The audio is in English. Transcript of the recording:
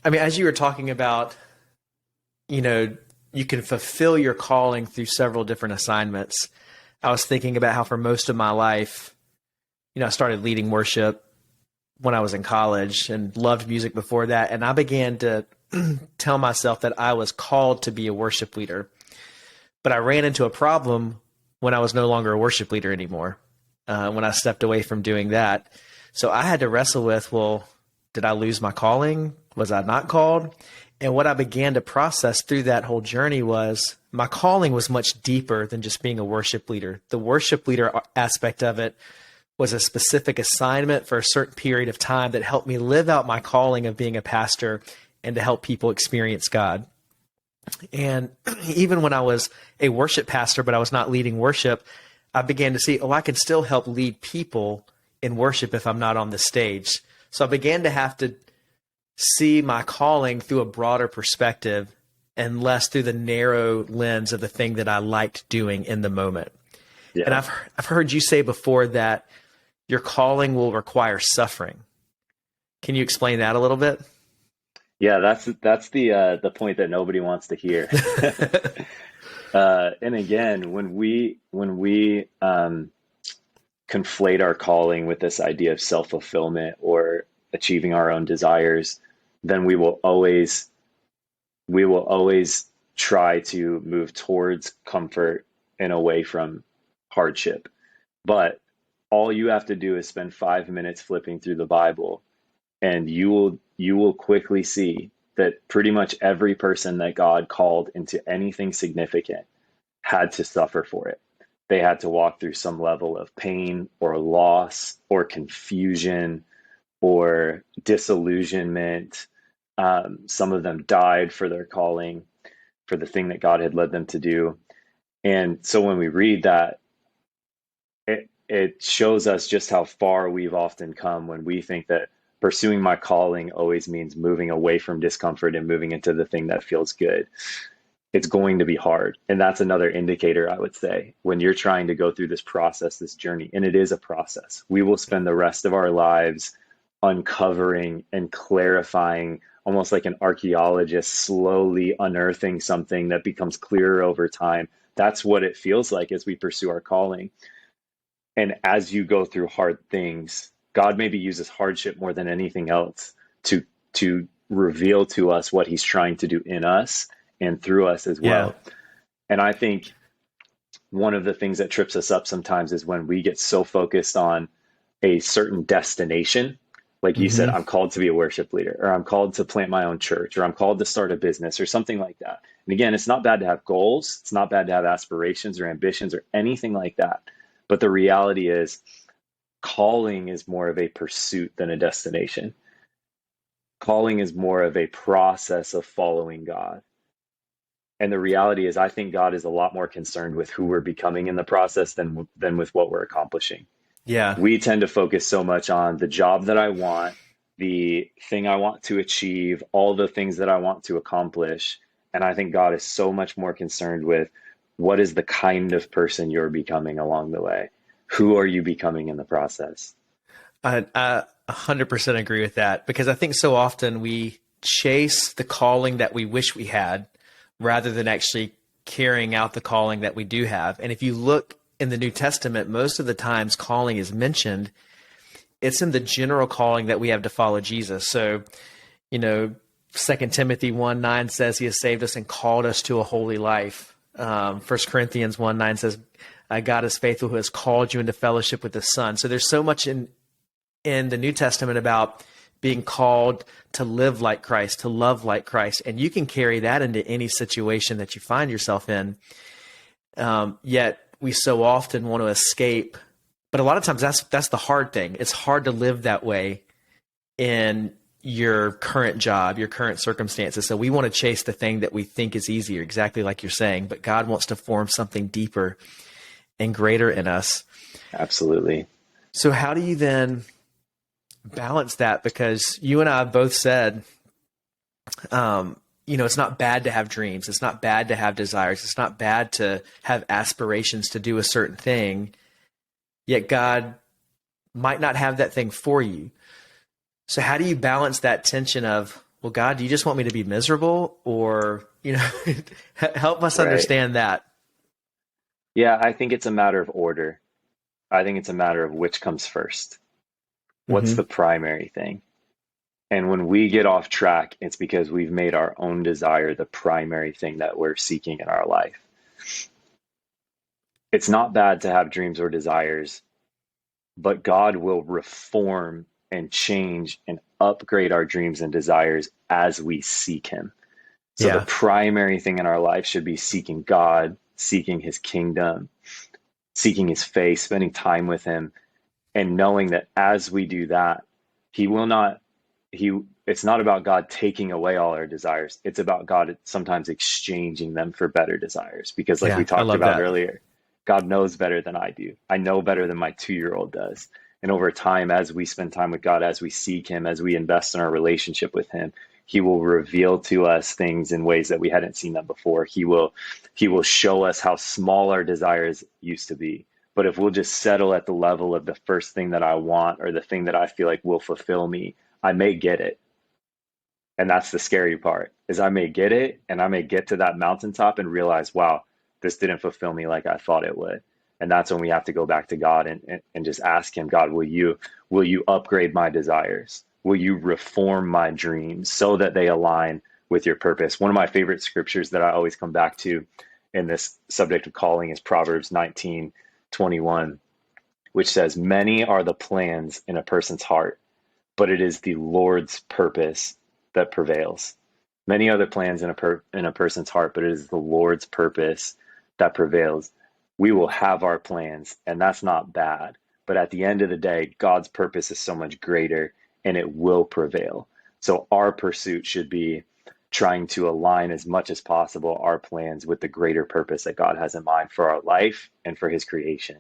I mean, as you were talking about, you know, you can fulfill your calling through several different assignments. I was thinking about how for most of my life, I started leading worship when I was in college and loved music before that. And I began to tell myself that I was called to be a worship leader. But I ran into a problem when I was no longer a worship leader anymore, when I stepped away from doing that. So I had to wrestle with, well, did I lose my calling? Was I not called? And what I began to process through that whole journey was my calling was much deeper than just being a worship leader. The worship leader aspect of it was a specific assignment for a certain period of time that helped me live out my calling of being a pastor and to help people experience God. And even when I was a worship pastor, but I was not leading worship, I began to see, I can still help lead people in worship if I'm not on the stage. So I began to have to see my calling through a broader perspective and less through the narrow lens of the thing that I liked doing in the moment. Yeah. And I've heard you say before that your calling will require suffering. Can you explain that a little bit? Yeah, that's the point that nobody wants to hear. And again, when we conflate our calling with this idea of self-fulfillment or achieving our own desires, then we will always try to move towards comfort and away from hardship. But all you have to do is spend 5 minutes flipping through the Bible, and you will quickly see that pretty much every person that God called into anything significant had to suffer for it. They had to walk through some level of pain or loss or confusion or disillusionment. Some of them died for their calling, for the thing that God had led them to do. And so when we read that, it shows us just how far we've often come when we think that pursuing my calling always means moving away from discomfort and moving into the thing that feels good. It's going to be hard. And that's another indicator, I would say, when you're trying to go through this process, this journey, and it is a process. We will spend the rest of our lives uncovering and clarifying, almost like an archaeologist slowly unearthing something that becomes clearer over time. That's what it feels like as we pursue our calling. And as you go through hard things, God maybe uses hardship more than anything else to reveal to us what he's trying to do in us and through us as well. Yeah. And I think one of the things that trips us up sometimes is when we get so focused on a certain destination. Like you said, I'm called to be a worship leader, or I'm called to plant my own church, or I'm called to start a business or something like that. And again, it's not bad to have goals. It's not bad to have aspirations or ambitions or anything like that. But the reality is, calling is more of a pursuit than a destination. Calling is more of a process of following God. And the reality is, I think God is a lot more concerned with who we're becoming in the process than with what we're accomplishing. Yeah. We tend to focus so much on the job that I want, the thing I want to achieve, all the things that I want to accomplish. And I think God is so much more concerned with what is the kind of person you're becoming along the way. Who are you becoming in the process? I 100% agree with that, because I think so often we chase the calling that we wish we had rather than actually carrying out the calling that we do have. And if you look in the New Testament, most of the times calling is mentioned, it's in the general calling that we have to follow Jesus. So, 2 Timothy 1:9 says he has saved us and called us to a holy life. 1 Corinthians 1:9 says, God is faithful who has called you into fellowship with the Son. So there's so much in the New Testament about being called to live like Christ, to love like Christ. And you can carry that into any situation that you find yourself in. Yet we so often want to escape. But a lot of times that's the hard thing. It's hard to live that way in your current job, your current circumstances. So we want to chase the thing that we think is easier, exactly like you're saying. But God wants to form something deeper and greater in us. Absolutely. So how do you then balance that? Because you and I have both said, it's not bad to have dreams. It's not bad to have desires. It's not bad to have aspirations to do a certain thing. Yet God might not have that thing for you. So how do you balance that tension of, well, God, do you just want me to be miserable? Or, help us Right. understand that. Yeah, I think it's a matter of order. I think it's a matter of which comes first. What's Hmm. the primary thing? And when we get off track, it's because we've made our own desire the primary thing that we're seeking in our life. It's not bad to have dreams or desires, but God will reform and change and upgrade our dreams and desires as we seek Him. So the Yeah. primary thing in our life should be seeking God, seeking His kingdom, seeking His face, spending time with Him, and knowing that as we do that, He will not, He, it's not about God taking away all our desires. It's about God sometimes exchanging them for better desires. Because, like we Yeah. I talked love about that. earlier, God knows better than I do. I know better than my 2-year-old does. And over time, as we spend time with God, as we seek Him, as we invest in our relationship with Him, He will reveal to us things in ways that we hadn't seen them before. He will show us how small our desires used to be. But if we'll just settle at the level of the first thing that I want or the thing that I feel like will fulfill me, I may get it. And that's the scary part is I may get it and I may get to that mountaintop and realize, wow, this didn't fulfill me like I thought it would. And that's when we have to go back to God and just ask Him, God, will you upgrade my desires? Will you reform my dreams so that they align with your purpose? One of my favorite scriptures that I always come back to in this subject of calling is Proverbs 19:21, which says, many are the plans in a person's heart, but it is the Lord's purpose that prevails. Many other plans in a person's heart, but it is the Lord's purpose that prevails. We will have our plans, and that's not bad. But at the end of the day, God's purpose is so much greater, and it will prevail. So our pursuit should be trying to align as much as possible our plans with the greater purpose that God has in mind for our life and for His creation.